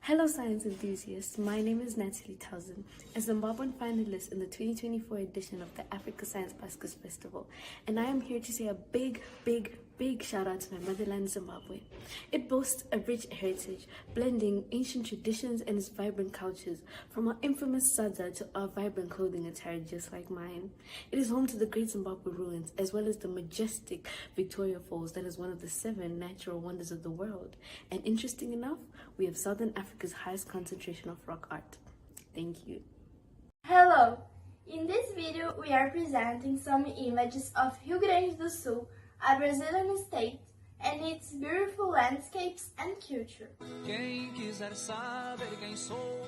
Hello science enthusiasts, my name is Natalie Towson, a Zimbabwean finalist in the 2024 edition of the Africa Science Buskers Festival, and I am here to say a big shout out to my motherland Zimbabwe. It boasts a rich heritage, blending ancient traditions and its vibrant cultures, from our infamous sadza to our vibrant clothing attire just like mine. It is home to the Great Zimbabwe Ruins, as well as the majestic Victoria Falls that is one of the 7 natural wonders of the world. And interesting enough, we have Southern Africa's highest concentration of rock art. Thank you. Hello! In this video, we are presenting some images of Rio Grande do Sul, a Brazilian state, and its beautiful landscapes and culture. Quem quiser saber quem sou,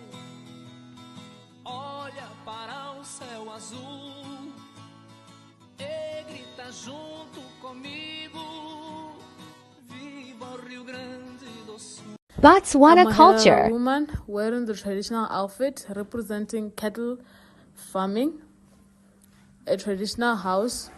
olha para o céu azul e grita junto comigo, viva o Rio Grande do Sul. Botswana culture. A woman wearing the traditional outfit representing cattle farming, a traditional house,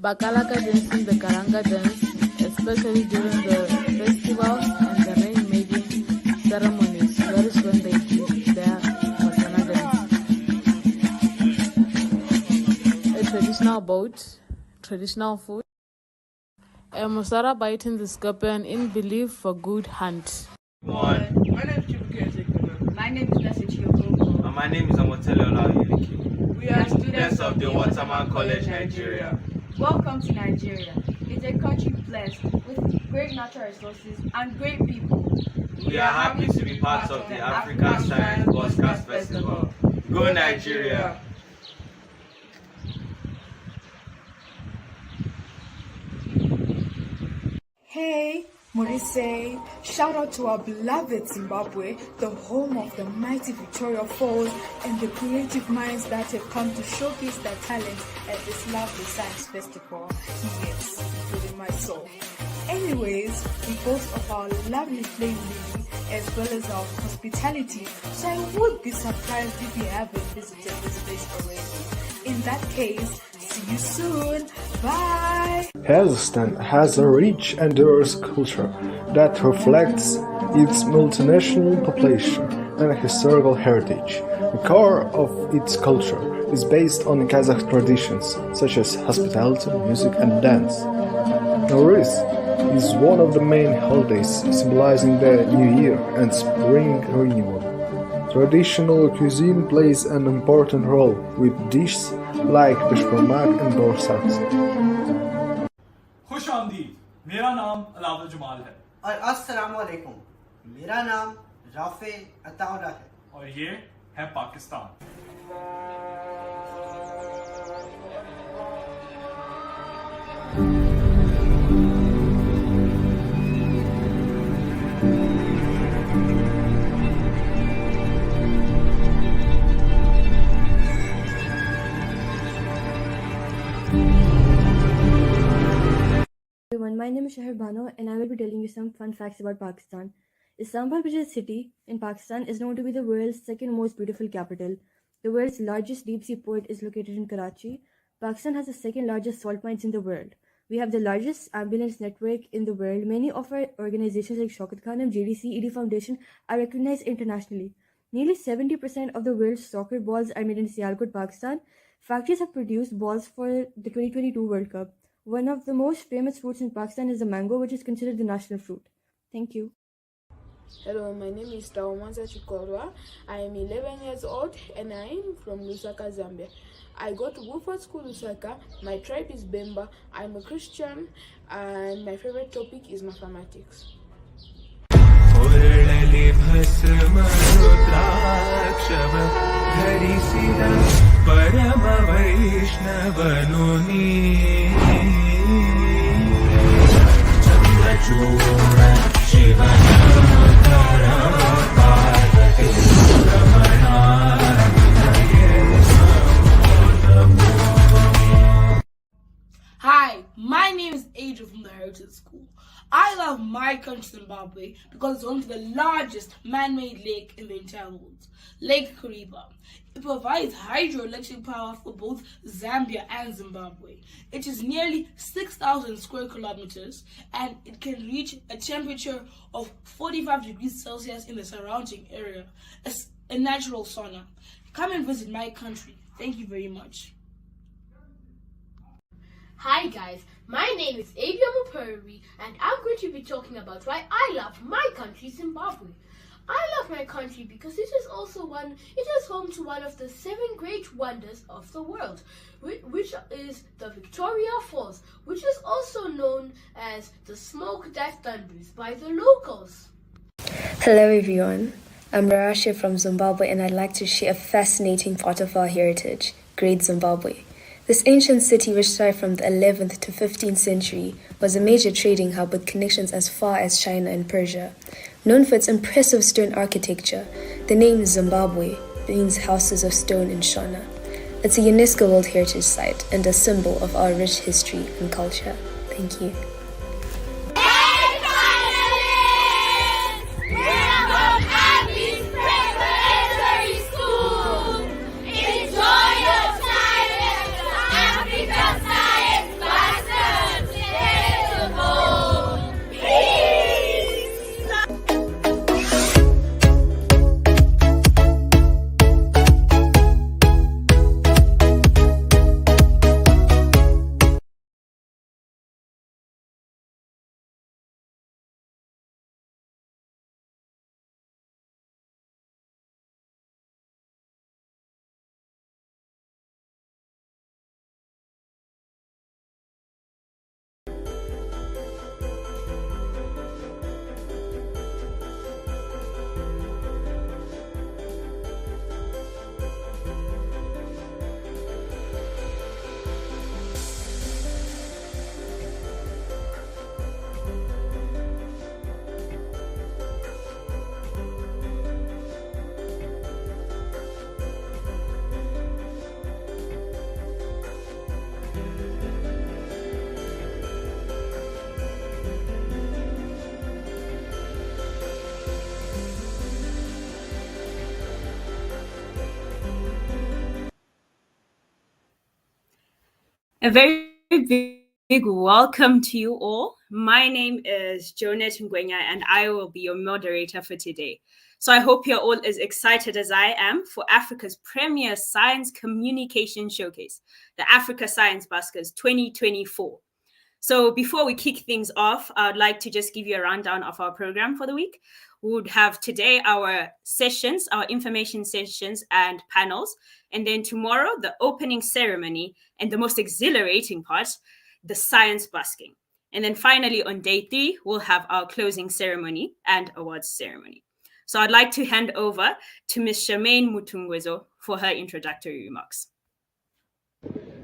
Bakalaka dancing the Karanga dance, especially during the festivals and the rain-making ceremonies. That is when they do their Botswana dance. A traditional boat, traditional food. A Musara biting the scorpion in belief for good hunt. My name is Chibuke. My name is Nasi Chioko. And my name is Amotele Olawiliki. We are students of the Waterman College, Nigeria. Welcome to Nigeria. It's a country blessed with great natural resources and great people. We are happy to be part of the African Science Buskers Festival. Go Nigeria! Hey, Morise, shout out to our beloved Zimbabwe, the home of the mighty Victoria Falls and the creative minds that have come to showcase their talents at this lovely science festival. Yes, including myself. Anyways, we boast of our lovely flame lily as well as our hospitality, so I would be surprised if you haven't visited this place already. In that case, see you soon. Bye! Kazakhstan has a rich and diverse culture that reflects its multinational population and historical heritage. The core of its culture is based on Kazakh traditions such as hospitality, music and dance. Nowruz is one of the main holidays symbolizing the New Year and spring renewal. Traditional cuisine plays an important role with dishes like peshmermak and borsaks. खुश आमदीद, मेरा नाम अलावल जमाल है और अस्सलाम वालेकुम, मेरा नाम राफे अताउल्ला है और ये है Pakistan. My name is Shahar Bano and I will be telling you some fun facts about Pakistan. Islamabad, which is a city in Pakistan, is known to be the world's second most beautiful capital. The world's largest deep sea port is located in Karachi. Pakistan has the second largest salt mines in the world. We have the largest ambulance network in the world. Many of our organizations like Shaukat Khanam, JDC, ED Foundation are recognized internationally. Nearly 70% of the world's soccer balls are made in Sialkot, Pakistan. Factories have produced balls for the 2022 World Cup. One of the most famous fruits in Pakistan is the mango, which is considered the national fruit. Thank you. Hello, my name is Tawamanza Chikorwa. I am 11 years old and I am from Lusaka, Zambia. I go to Woodford School, Lusaka. My tribe is Bemba. I'm a Christian and my favorite topic is mathematics. Hi, my name is Adrian from the Heritage School. I love my country, Zimbabwe, because it's home to the largest man-made lake in the entire world, Lake Kariba. It provides hydroelectric power for both Zambia and Zimbabwe. It is nearly 6,000 square kilometers and it can reach a temperature of 45 degrees Celsius in the surrounding area, a natural sauna. Come and visit my country. Thank you very much. Hi guys, my name is Abia Mupuri and I'm going to be talking about why I love my country, Zimbabwe. I love my country because it is home to one of the 7 great wonders of the world, which is the Victoria Falls, which is also known as the smoke that thunders by the locals. Hello everyone, I'm Marasha from Zimbabwe and I'd like to share a fascinating part of our heritage, Great Zimbabwe. This ancient city, which started from the 11th to 15th century, was a major trading hub with connections as far as China and Persia. Known for its impressive stone architecture, the name Zimbabwe means houses of stone in Shona. It's a UNESCO World Heritage Site and a symbol of our rich history and culture. Thank you. A very big welcome to you all. My name is Jonet Ngwenya and I will be your moderator for today. So I hope you're all as excited as I am for Africa's premier science communication showcase, the Africa Science Buskers 2024. So before we kick things off, I'd like to just give you a rundown of our program for the week. We would have today our sessions, our information sessions and panels. And then tomorrow, the opening ceremony and the most exhilarating part, the science busking. And then finally, on day 3, we'll have our closing ceremony and awards ceremony. So I'd like to hand over to Ms. Charmaine Mutungwezo for her introductory remarks.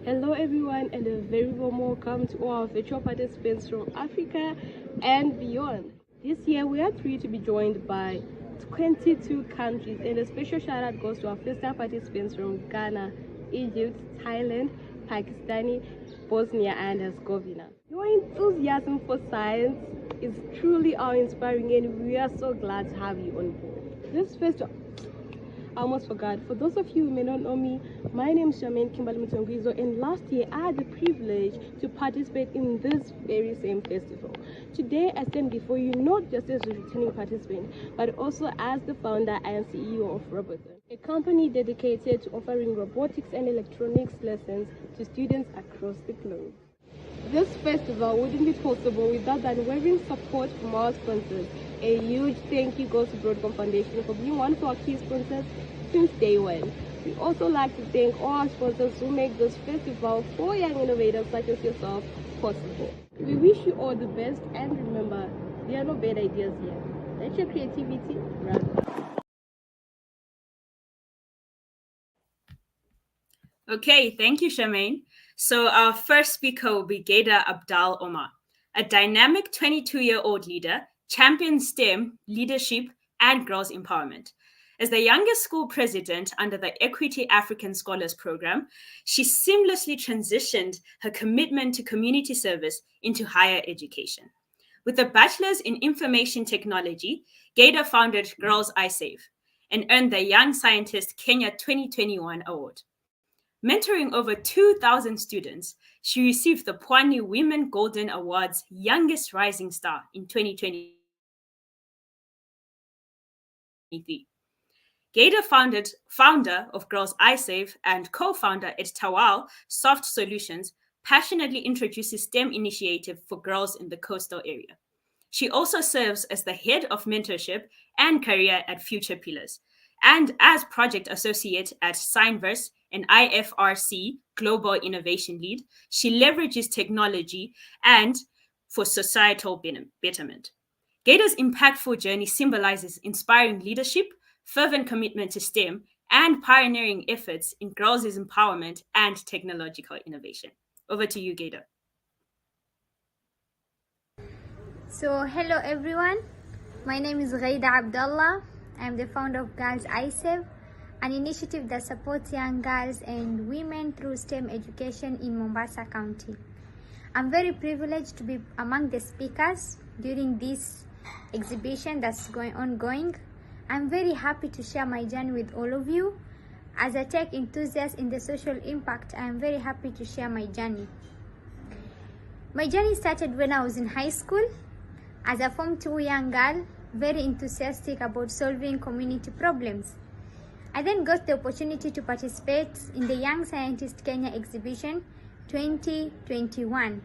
Hello everyone and a very warm welcome to all our virtual participants from Africa and beyond. This year we are thrilled to be joined by 22 countries and a special shout out goes to our first-time participants from Ghana, Egypt, Thailand, Pakistan, Bosnia and Herzegovina. Your enthusiasm for science is truly awe-inspiring and we are so glad to have you on board. I almost forgot. For those of you who may not know me, my name is Charmaine Kimberly Mutongwizo, and last year I had the privilege to participate in this very same festival. Today I stand before you not just as a returning participant, but also as the founder and CEO of Roboton, a company dedicated to offering robotics and electronics lessons to students across the globe. This festival wouldn't be possible without the unwavering support from our sponsors. A huge thank you goes to Broadcom Foundation for being one of our key sponsors since day one. We also like to thank all our sponsors who make this festival for young innovators such as yourself possible. We wish you all the best, and remember, there are no bad ideas here. Let your creativity run. Okay, thank you, Charmaine. So our first speaker will be Gaida Abdal Omar, a dynamic 22-year-old leader, champions STEM, leadership, and girls' empowerment. As the youngest school president under the Equity African Scholars Program, she seamlessly transitioned her commitment to community service into higher education. With a bachelor's in information technology, Gaida founded Girls I Save and earned the Young Scientist Kenya 2021 award. Mentoring over 2,000 students, she received the Pwani Women Golden Awards Youngest Rising Star in 2023. Gaida, founder of Girls I Save and co-founder at Tawal Soft Solutions, passionately introduces STEM initiative for girls in the coastal area. She also serves as the head of mentorship and career at Future Pillars, and as project associate at Signverse, an IFRC Global Innovation Lead. She leverages technology and for societal betterment. Gaida's impactful journey symbolizes inspiring leadership, fervent commitment to STEM, and pioneering efforts in girls' empowerment and technological innovation. Over to you, Gaida. So, hello everyone. My name is Gaida Abdallah. I'm the founder of Girls I Save, an initiative that supports young girls and women through STEM education in Mombasa County. I'm very privileged to be among the speakers during this exhibition that's ongoing. I'm very happy to share my journey with all of you. As a tech enthusiast in the social impact, I'm very happy to share my journey. My journey started when I was in high school as a Form 2 young girl, very enthusiastic about solving community problems. I then got the opportunity to participate in the Young Scientist Kenya exhibition 2021.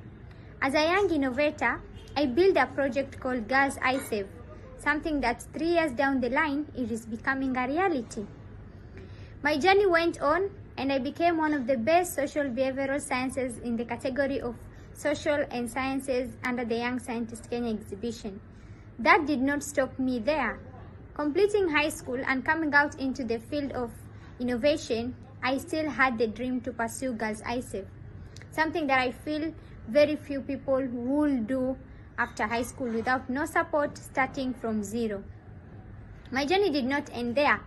As a young innovator, I built a project called Girls I Save, something that 3 years down the line, it is becoming a reality. My journey went on and I became one of the best social behavioral sciences in the category of social and sciences under the Young Scientist Kenya exhibition. That did not stop me there. Completing high school and coming out into the field of innovation, I still had the dream to pursue Girls I Save, something that I feel very few people will do after high school without no support, starting from zero. My journey did not end there.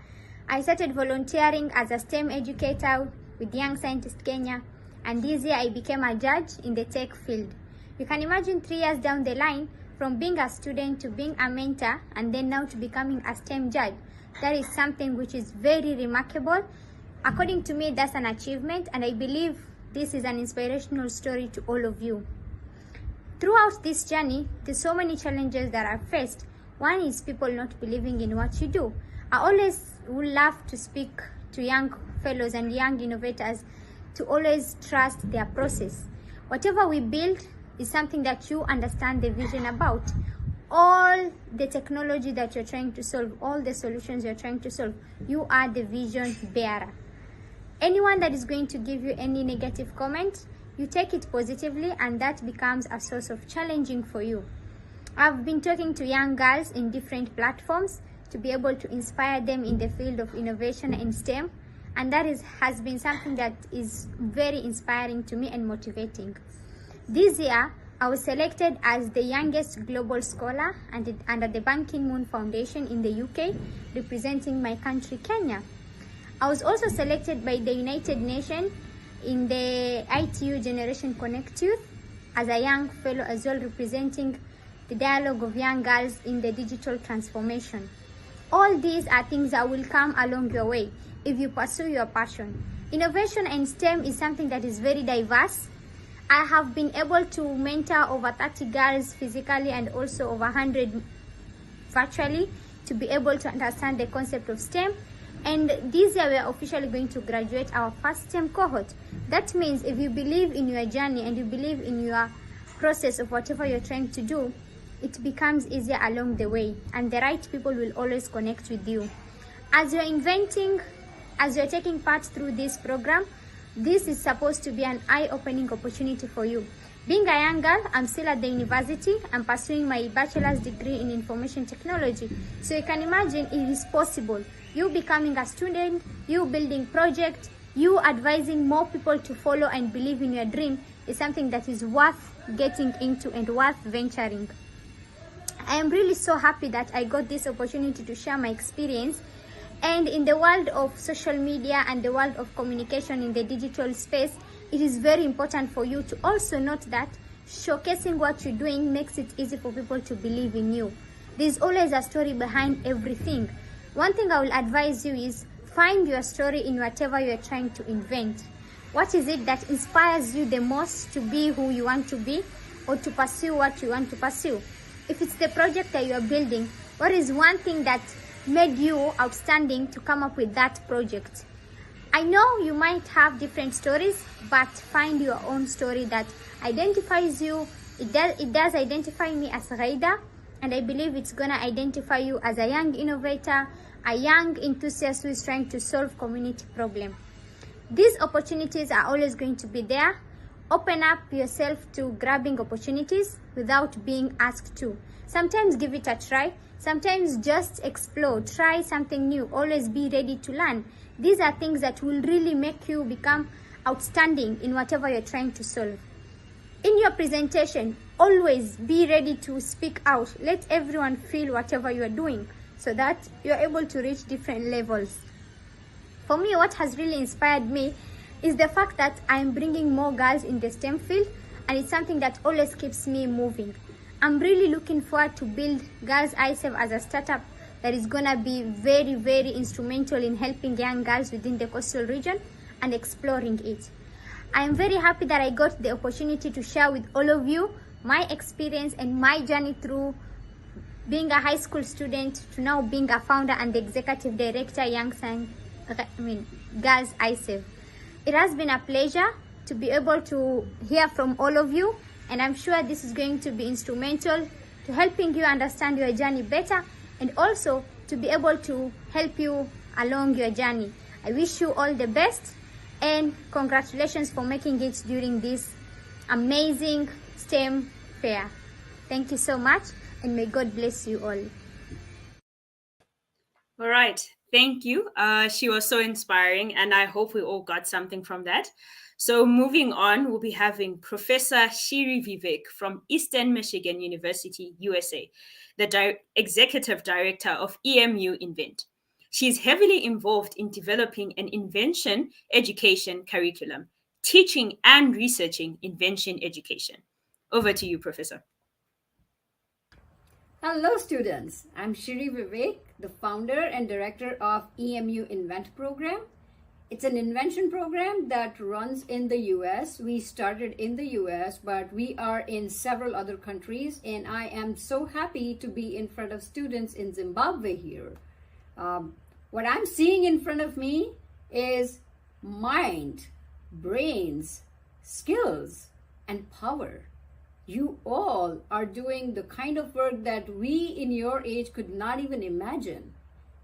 I started volunteering as a STEM educator with Young Scientist Kenya, and this year I became a judge in the tech field. You can imagine 3 years down the line, from being a student to being a mentor, and then now to becoming a STEM judge. That is something which is very remarkable. According to me, that's an achievement, and I believe this is an inspirational story to all of you. Throughout this journey, there's so many challenges that are faced. One is people not believing in what you do. I always would love to speak to young fellows and young innovators to always trust their process. Whatever we build is something that you understand the vision about. All the technology that you're trying to solve, all the solutions you're trying to solve, you are the vision bearer. Anyone that is going to give you any negative comment, you take it positively, and that becomes a source of challenging for you. I've been talking to young girls in different platforms to be able to inspire them in the field of innovation and STEM, and that has been something that is very inspiring to me and motivating. This year, I was selected as the youngest global scholar under the Ban Ki-moon Foundation in the UK, representing my country, Kenya. I was also selected by the United Nations in the ITU Generation Connect Youth as a young fellow as well, representing the dialogue of young girls in the digital transformation. All these are things that will come along your way if you pursue your passion. Innovation and STEM is something that is very diverse. I have been able to mentor over 30 girls physically and also over 100 virtually to be able to understand the concept of STEM. And this year we are officially going to graduate our first STEM cohort. That means if you believe in your journey and you believe in your process of whatever you're trying to do, it becomes easier along the way, and the right people will always connect with you. As you're inventing, as you're taking part through this program, this is supposed to be an eye-opening opportunity for you. Being a young girl, I'm still at the university. I'm pursuing my bachelor's degree in information technology. So you can imagine it is possible. You becoming a student, you building projects, you advising more people to follow and believe in your dream is something that is worth getting into and worth venturing. I am really so happy that I got this opportunity to share my experience. And in the world of social media and the world of communication in the digital space, it is very important for you to also note that showcasing what you're doing makes it easy for people to believe in you. There's always a story behind everything. One thing I will advise you is find your story in whatever you're trying to invent. What is it that inspires you the most to be who you want to be or to pursue what you want to pursue? If it's the project that you're building, what is one thing that made you outstanding to come up with that project? I know you might have different stories, but find your own story that identifies you. It does identify me as Ghaida, and I believe it's gonna identify you as a young innovator, a young enthusiast who is trying to solve community problem. These opportunities are always going to be there. Open up yourself to grabbing opportunities without being asked to. Sometimes give it a try. Sometimes just explore, try something new, always be ready to learn. These are things that will really make you become outstanding in whatever you're trying to solve. In your presentation, always be ready to speak out. Let everyone feel whatever you are doing so that you're able to reach different levels. For me, what has really inspired me is the fact that I'm bringing more girls in the STEM field, and it's something that always keeps me moving. I'm really looking forward to build Girls ISEV as a startup that is gonna be very, very instrumental in helping young girls within the coastal region and exploring it. I am very happy that I got the opportunity to share with all of you my experience and my journey through being a high school student to now being a founder and the executive director Girls ISEV. It has been a pleasure to be able to hear from all of you, and I'm sure this is going to be instrumental to helping you understand your journey better and also to be able to help you along your journey. I wish you all the best and congratulations for making it during this amazing STEM fair. Thank you so much, and may God bless you all. All right. Thank you. She was so inspiring, and I hope we all got something from that. So moving on, we'll be having Professor Shiri Vivek from Eastern Michigan University, USA, the Executive Director of EMU Invent. She's heavily involved in developing an invention education curriculum, teaching and researching invention education. Over to you, Professor. Hello students, I'm Shiri Vivek, the founder and director of EMU Invent program. It's an invention program that runs in the US. We started in the US, but we are in several other countries, and I am so happy to be in front of students in Zimbabwe here. What I'm seeing in front of me is mind, brains, skills, and power. You all are doing the kind of work that we in your age could not even imagine.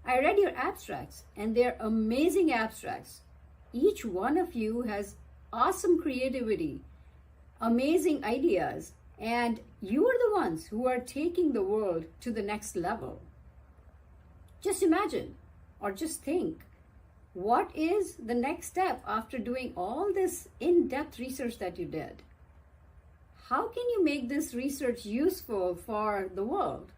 I read your abstracts, and they're amazing abstracts. Each one of you has awesome creativity, amazing ideas, and you are the ones who are taking the world to the next level. Just imagine, or just think, what is the next step after doing all this in-depth research that you did? How can you make this research useful for the world?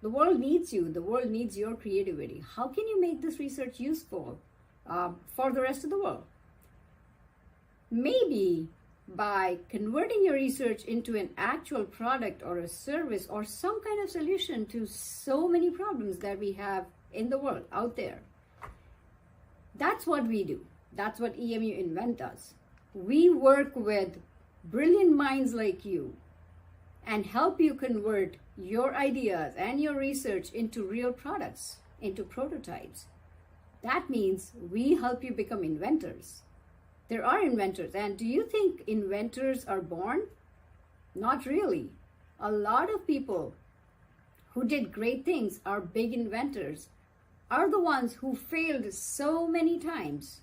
The world needs you. The world needs your creativity. How can you make this research useful for the rest of the world? Maybe by converting your research into an actual product or a service or some kind of solution to so many problems that we have in the world out there. That's what we do. That's what EMU Invent does. We work with brilliant minds like you and help you convert your ideas and your research into real products, into prototypes. That means we help you become inventors. There are inventors, and do you think inventors are born? Not really. A lot of people who did great things are big inventors, are the ones who failed so many times,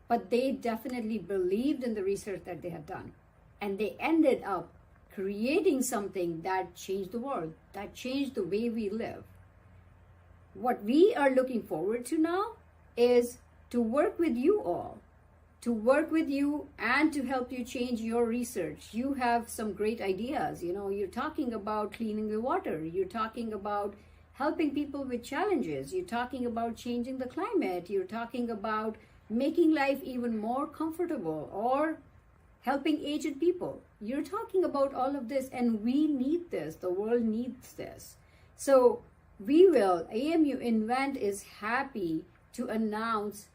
but they definitely believed in the research that they had done. And they ended up creating something that changed the world, that changed the way we live. What we are looking forward to now is to work with you all, to work with you and to help you change your research. You have some great ideas. You're talking about cleaning the water. You're talking about helping people with challenges. You're talking about changing the climate. You're talking about making life even more comfortable or helping aged people. You're talking about all of this, and we need this. The world needs this. So AMU Invent is happy to announce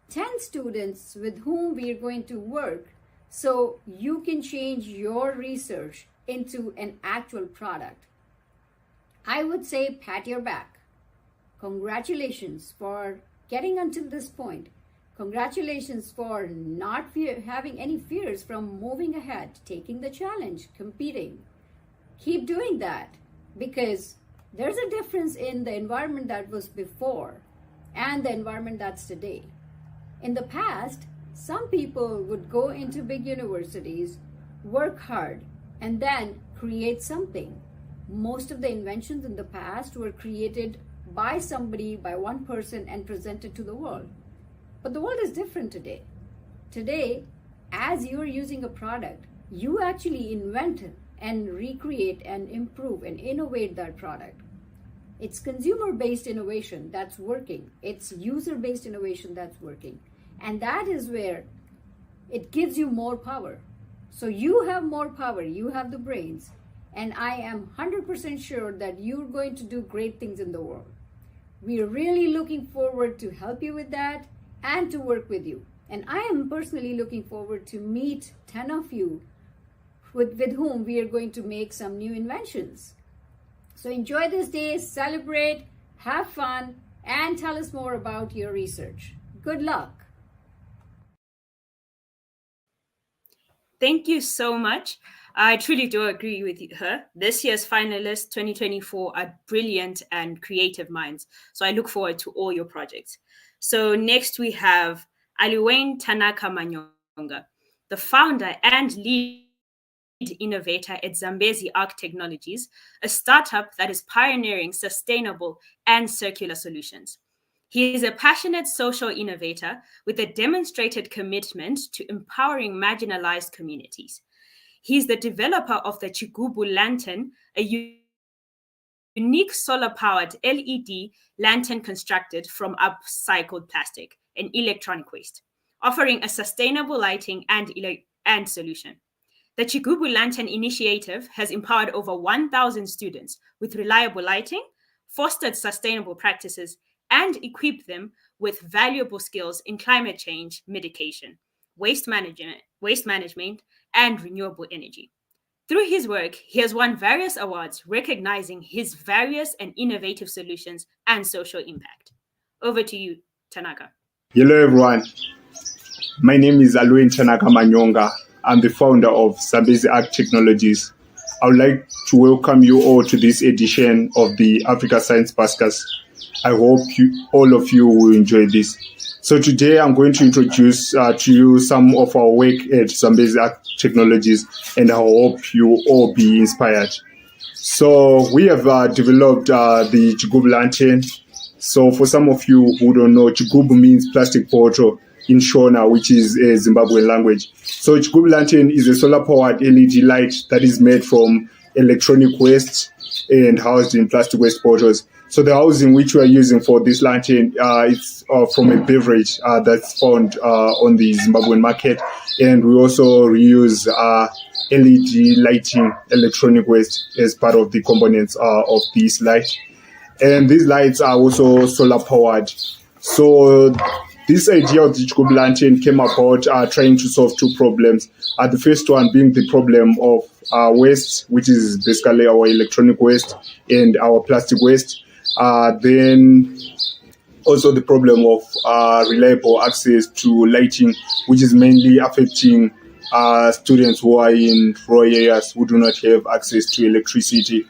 10 students with whom we are going to work so you can change your research into an actual product. I would say pat your back. Congratulations for getting until this point. Congratulations for not having any fears from moving ahead, taking the challenge, competing. Keep doing that, because there's a difference in the environment that was before and the environment that's today. In the past, some people would go into big universities, work hard, and then create something. Most of the inventions in the past were created by somebody, by one person, and presented to the world. But the world is different today. Today, as you're using a product, you actually invent and recreate and improve and innovate that product. It's consumer-based innovation that's working. It's user-based innovation that's working. And that is where it gives you more power. So you have more power, you have the brains, and I am 100% sure that you're going to do great things in the world. We are really looking forward to help you with that and to work with you. And I am personally looking forward to meet 10 of you with whom we are going to make some new inventions. So enjoy this day, celebrate, have fun, and tell us more about your research. Good luck. Thank you so much. I truly do agree with her. This year's finalists, 2024, are brilliant and creative minds. So I look forward to all your projects. So next we have Aliwayne Tanaka Manyonga, the founder and lead innovator at Zambezi Arc Technologies, a startup that is pioneering sustainable and circular solutions. He is a passionate social innovator with a demonstrated commitment to empowering marginalized communities. He is the developer of the Chigubu Lantern, a unique solar-powered LED lantern constructed from upcycled plastic and electronic waste, offering a sustainable lighting and solution. The Chigubu Lantern initiative has empowered over 1,000 students with reliable lighting, fostered sustainable practices, and equipped them with valuable skills in climate change mitigation, waste management, and renewable energy. Through his work, he has won various awards recognizing his various and innovative solutions and social impact. Over to you, Tanaka. Hello, everyone. My name is Aliwayne Tanaka Manyonga. I'm the founder of Zambezi Arc Technologies. I would like to welcome you all to this edition of the Africa Science Buskers. I hope all of you will enjoy this. So today I'm going to introduce to you some of our work at Zambezi Arc Technologies, and I hope you all be inspired. So we have developed the Chigubu Lantern. So for some of you who don't know, Chigubu means plastic bottle in Shona, which is a Zimbabwean language. So Chigubu Lantern is a solar-powered LED light that is made from electronic waste and housed in plastic waste bottles. So the housing which we are using for this lantern is from a beverage that's found on the Zimbabwean market. And we also reuse LED lighting, electronic waste as part of the components of this light. and these lights are also solar powered. So this idea of the Chikubu lantern came about trying to solve two problems. The first one being the problem of waste, which is basically our electronic waste and our plastic waste. Then also the problem of reliable access to lighting, which is mainly affecting students who are in rural areas who do not have access to electricity.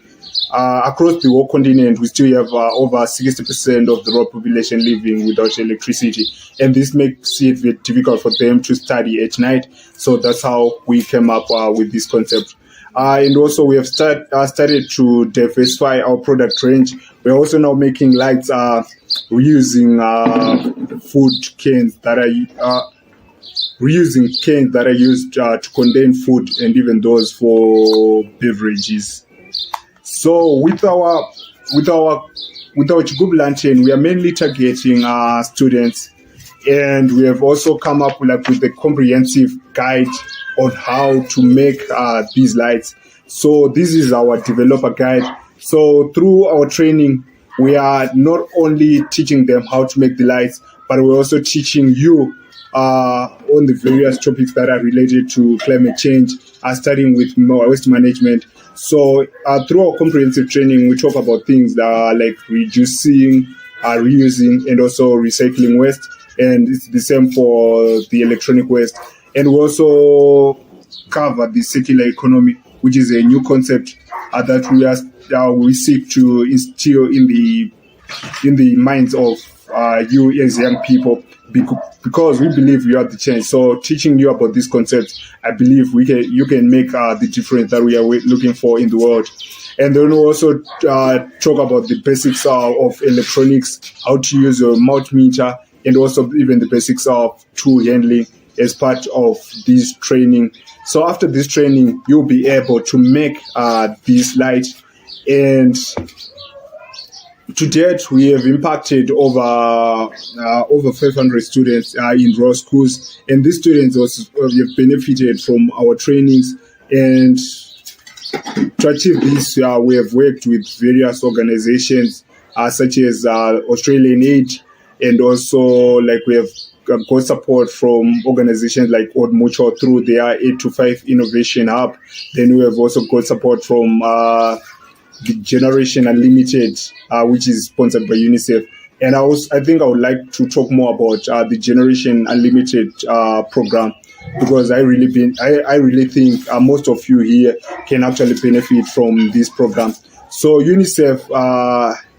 Across the whole continent, we still have over 60% of the rural population living without electricity, and this makes it very difficult for them to study at night. So that's how we came up with this concept. And also we have started to diversify our product range. We're also now making lights reusing food cans that are reusing cans that are used to contain food and even those for beverages. So with our Chikubu lantern, we are mainly targeting students, and we have also come up with a comprehensive guide on how to make these lights. So this is our developer guide. So through our training, we are not only teaching them how to make the lights, but we're also teaching you on the various topics that are related to climate change, starting with waste management. So through our comprehensive training, we talk about things that are like reducing, reusing, and also recycling waste. And it's the same for the electronic waste. And we also cover the circular economy, which is a new concept that we seek to instill in the minds of you as young people, because we believe you are the change. So teaching you about this concept, I believe you can make the difference that we are looking for in the world. And then we also talk about the basics of electronics, how to use your multimeter, and also even the basics of tool handling as part of this training. So after this training, you'll be able to make this light. And to date, we have impacted over 500 students in rural schools, and these students also have benefited from our trainings. And to achieve this, we have worked with various organizations such as Australian Aid, and also we have got support from organizations like Old Mutual through their 8 to 5 Innovation Hub. Then we have also got support from the Generation Unlimited, which is sponsored by UNICEF. And I think I would like to talk more about the Generation Unlimited program, because I really think most of you here can actually benefit from this program. So UNICEF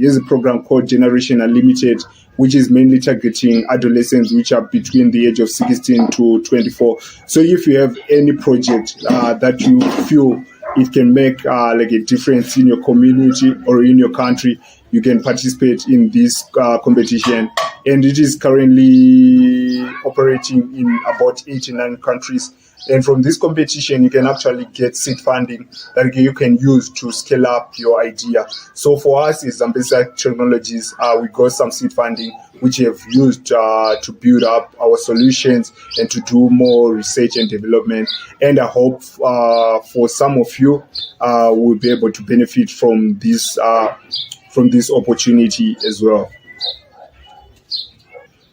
has a program called Generation Unlimited, which is mainly targeting adolescents which are between the age of 16 to 24. So if you have any project that you feel it can make a difference in your community or in your country, you can participate in this competition. And it is currently operating in about 89 countries. And from this competition, you can actually get seed funding that you can use to scale up your idea. So for us as Zambezi Technologies, we got some seed funding which we have used to build up our solutions and to do more research and development. And I hope for some of you will be able to benefit from this opportunity as well.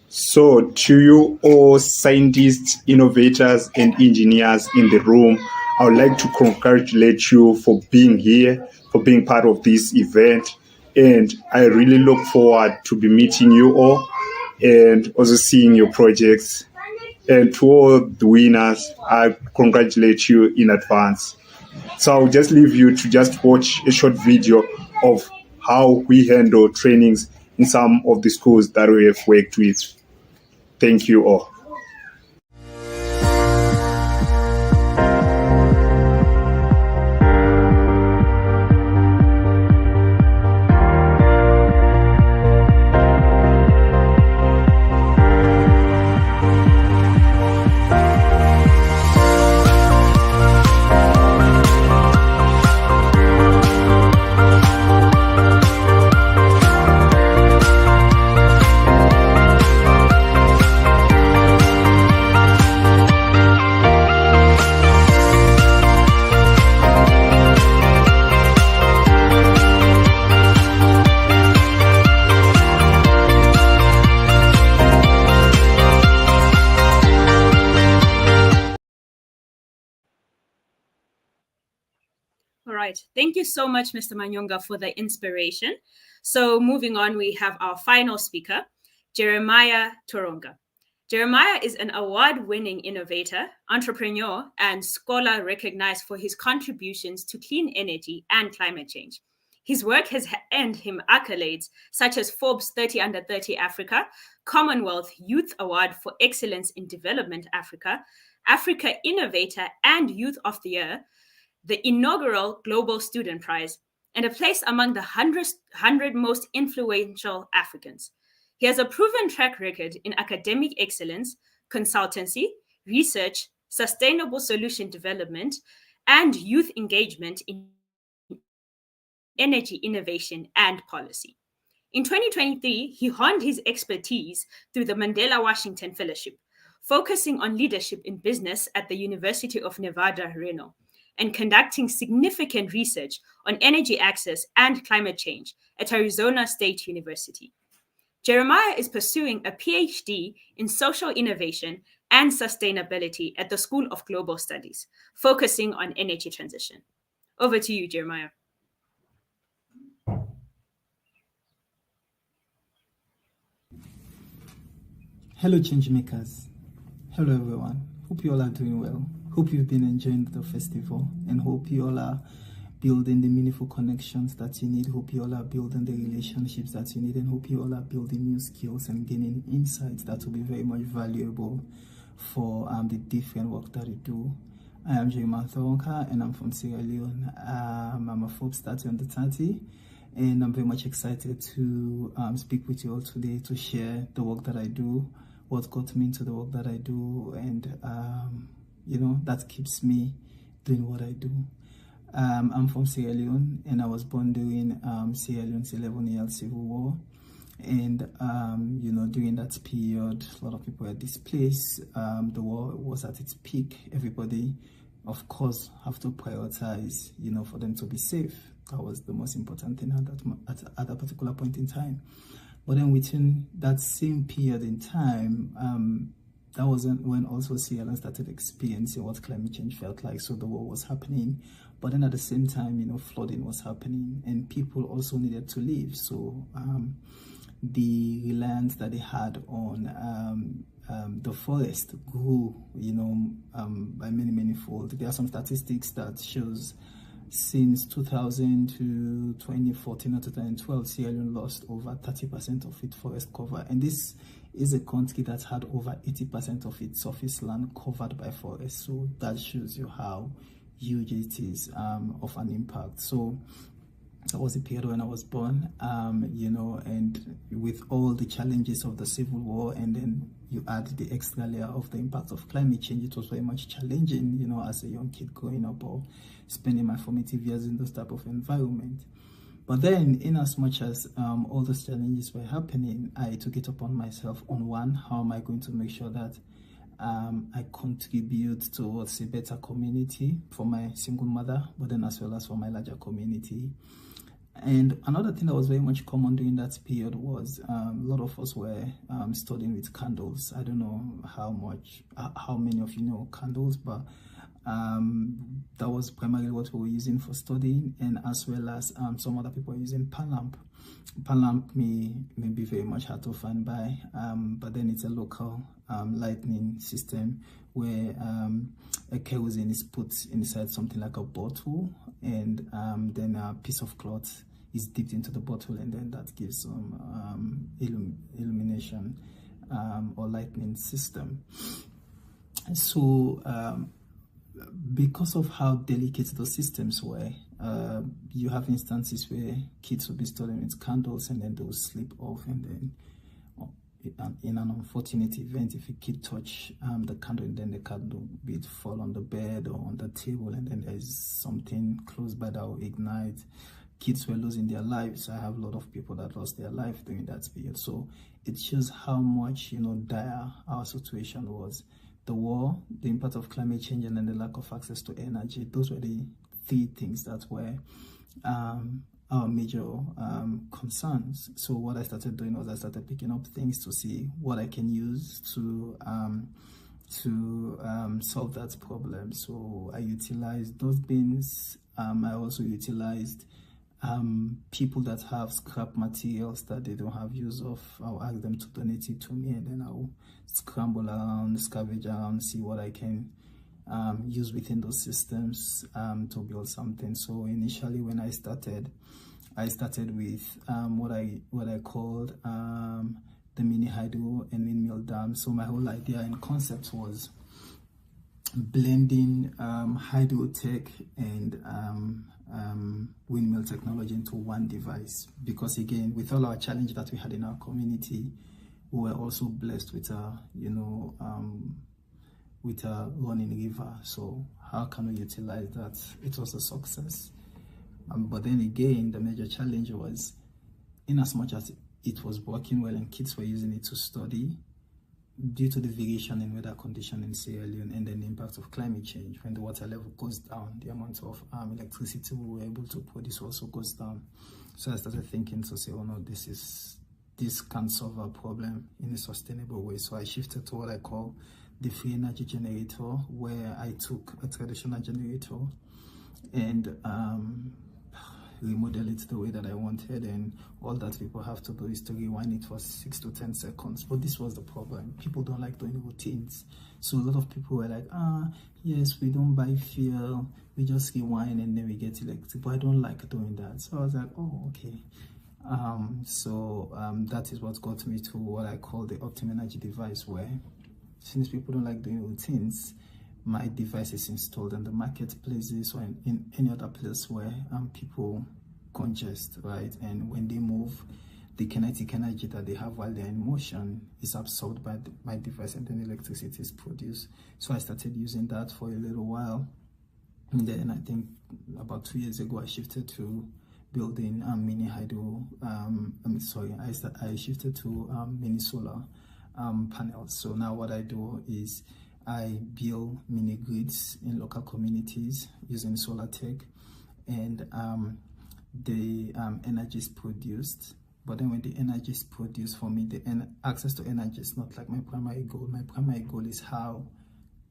So to you all scientists, innovators, and engineers in the room, I would like to congratulate you for being here, for being part of this event. And I really look forward to be meeting you all and also seeing your projects. And to all the winners, I congratulate you in advance. So I'll just leave you to just watch a short video of how we handle trainings in some of the schools that we have worked with. Thank you all. right. Thank you so much, Mr. Manyonga, for the inspiration. So moving on, we have our final speaker, Jeremiah Toronga. Jeremiah is an award-winning innovator, entrepreneur, and scholar recognized for his contributions to clean energy and climate change. His work has earned him accolades such as Forbes 30 Under 30 Africa, Commonwealth Youth Award for Excellence in Development Africa, Africa Innovator and Youth of the Year, the inaugural Global Student Prize, and a place among the 100 most influential Africans. He has a proven track record in academic excellence, consultancy, research, sustainable solution development, and youth engagement in energy innovation and policy. In 2023, he honed his expertise through the Mandela Washington Fellowship, focusing on leadership in business at the University of Nevada, Reno, and conducting significant research on energy access and climate change at Arizona State University. Jeremiah is pursuing a PhD in social innovation and sustainability at the School of Global Studies, focusing on energy transition. Over to you, Jeremiah. Hello, changemakers. Hello, everyone. Hope you all are doing well. Hope you've been enjoying the festival and hope you all are building the meaningful connections that you need. Hope you all are building the relationships that you need and hope you all are building new skills and gaining insights that will be very much valuable for the different work that you do. I am Jeremiah Toronga and I'm from Sierra Leone. I'm a Forbes 30 Under 30 and I'm very much excited to speak with you all today to share the work that I do, what got me into the work that I do, and that keeps me doing what I do. I'm from Sierra Leone and I was born during Sierra Leone's 11-year civil war. And during that period, a lot of people were displaced. The war was at its peak. Everybody, of course, have to prioritize, for them to be safe. That was the most important thing at that particular point in time. But then within that same period in time, that wasn't when also Sierra Leone started experiencing what climate change felt like. So the war was happening, but then at the same time, flooding was happening and people also needed to live. So the reliance that they had on the forest grew, by many fold. There are some statistics that shows since 2000 to 2014 or 2012, Sierra Leone lost over 30% of its forest cover. And this is a country that had over 80% of its surface land covered by forests. So that shows you how huge it is of an impact. So that was the period when I was born, and with all the challenges of the Civil War, and then you add the extra layer of the impact of climate change, it was very much challenging, as a young kid growing up or spending my formative years in those type of environment. But then, in as much as all those challenges were happening, I took it upon myself on one, how am I going to make sure that I contribute towards a better community for my single mother, but then as well as for my larger community. And another thing that was very much common during that period was a lot of us were studying with candles. I don't know how many of you know candles, but that was primarily what we were using for studying, and as well as some other people are using pan lamp. Pan lamp may be very much hard to find by, but then it's a local lighting system where a kerosene is put inside something like a bottle, and then a piece of cloth is dipped into the bottle, and then that gives some illumination or lighting system. So because of how delicate those systems were, you have instances where kids will be studying with candles and then they'll slip off, and then in an unfortunate event, if a kid touch the candle, and then the candle will fall on the bed or on the table, and then there's something close by that will ignite. Kids were losing their lives. I have a lot of people that lost their life during that period. So it shows how much dire our situation was. The war, the impact of climate change, and then the lack of access to energy. Those were the three things that were our major concerns. So what I started doing was I started picking up things to see what I can use to solve that problem. So I utilized those bins I also utilized people that have scrap materials that they don't have use of. I'll ask them to donate it to me, and then I'll scramble around, scavenge around, see what I can use within those systems to build something. So initially when I started with what I called the mini hydro and windmill dam. So my whole idea and concept was blending hydrotech and windmill technology into one device, because again, with all our challenge that we had in our community, we were also blessed with a running river. So how can we utilize that? It was a success, but then again, the major challenge was, in as much as it was working well and kids were using it to study, due to the variation in weather condition in Sierra Leone and then the impact of climate change, when the water level goes down, the amount of electricity we were able to produce also goes down. So I started thinking to say, oh no, this can't solve our problem in a sustainable way. So I shifted to what I call the free energy generator, where I took a traditional generator and remodel it the way that I wanted, and all that people have to do is to rewind it for 6 to 10 seconds. But this was the problem. People don't like doing routines. So a lot of people were like, yes, we don't buy fuel, we just rewind and then we get electric, but I don't like doing that. So I was like, oh, okay. That is what got me to what I call the Optimum Energy device, where since people don't like doing routines, my device is installed in the marketplaces or in any other place where people congest, right? And when they move, the kinetic energy that they have while they're in motion is absorbed by my device, and then electricity is produced. So I started using that for a little while. And then I think about 2 years ago, I shifted to building mini hydro. I shifted to mini solar panels. So now what I do is I build mini grids in local communities using solar tech, and the energy is produced. But then when the energy is produced, for me, the access to energy is not like my primary goal. My primary goal is how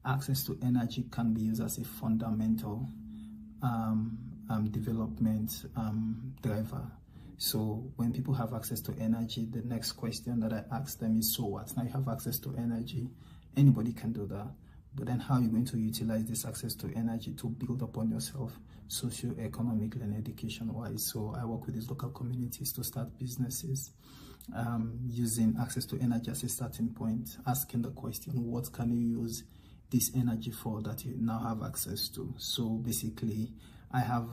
access to energy can be used as a fundamental development driver. So when people have access to energy, the next question that I ask them is, so what? Now you have access to energy. Anybody can do that, but then how are you going to utilize this access to energy to build upon yourself socio-economically and education-wise? So I work with these local communities to start businesses using access to energy as a starting point, asking the question, what can you use this energy for that you now have access to? So basically, I have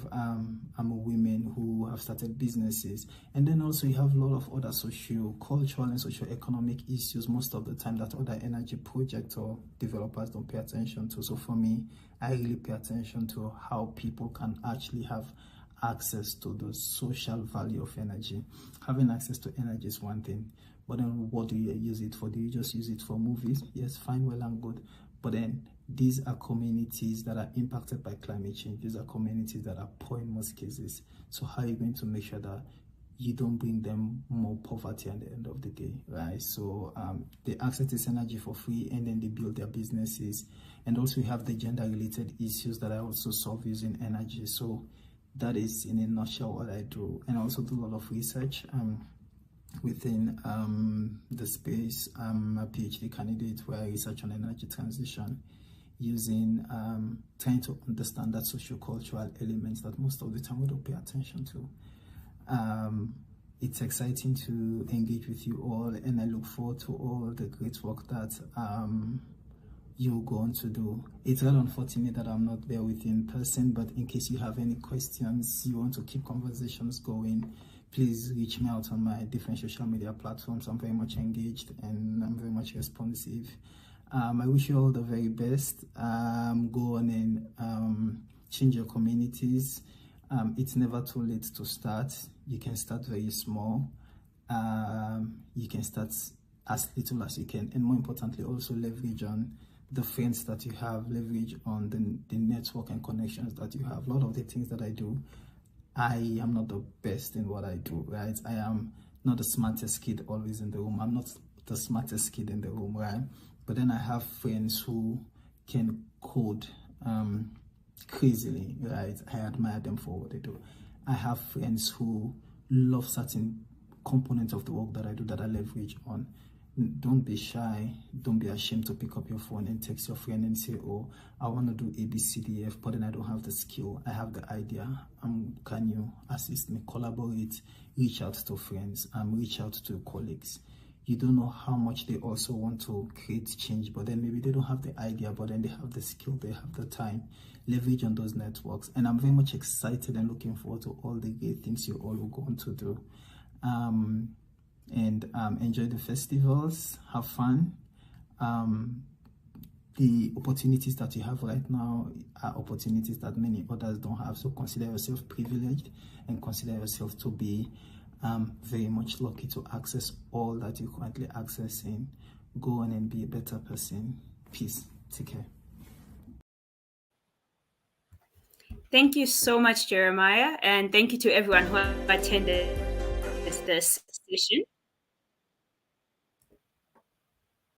women who have started businesses, and then also you have a lot of other socio-cultural and socio-economic issues most of the time that other energy projects or developers don't pay attention to. So for me, I really pay attention to how people can actually have access to the social value of energy. Having access to energy is one thing, but then what do you use it for? Do you just use it for movies? Yes, fine, well and good. But then these are communities that are impacted by climate change. These are communities that are poor in most cases. So how are you going to make sure that you don't bring them more poverty at the end of the day, right? So they access this energy for free, and then they build their businesses. And also we have the gender-related issues that I also solve using energy. So that is in a nutshell what I do. And I also do a lot of research within the space. I'm a PhD candidate where I research on energy transition, using trying to understand that socio-cultural elements that most of the time we don't pay attention to. It's exciting to engage with you all, and I look forward to all the great work that you're going to do. It's really unfortunate that I'm not there with you in person, but in case you have any questions, you want to keep conversations going, please reach me out on my different social media platforms. I'm very much engaged and I'm very much responsive. I wish you all the very best. Go on and change your communities. It's never too late to start. You can start very small. You can start as little as you can, and more importantly, also leverage on the friends that you have, leverage on the network and connections that you have. A lot of the things that I do, I am not the best in what I do, right? I am not the smartest kid always in the room. I'm not the smartest kid in the room, right? But then I have friends who can code crazily, right? I admire them for what they do. I have friends who love certain components of the work that I do that I leverage on. Don't be shy. Don't be ashamed to pick up your phone and text your friend and say, oh, I want to do ABCDF, but then I don't have the skill. I have the idea. Can you assist me? Collaborate, reach out to friends, reach out to colleagues. You don't know how much they also want to create change, but then maybe they don't have the idea, but then they have the skill, they have the time. Leverage on those networks. And I'm very much excited and looking forward to all the great things you all are going to do. Enjoy the festivals, have fun. The opportunities that you have right now are opportunities that many others don't have, so consider yourself privileged and consider yourself to be very much lucky to access all that you're currently accessing. Go on and be a better person. Peace. Take care. Thank you so much, Jeremiah, and thank you to everyone who attended this session.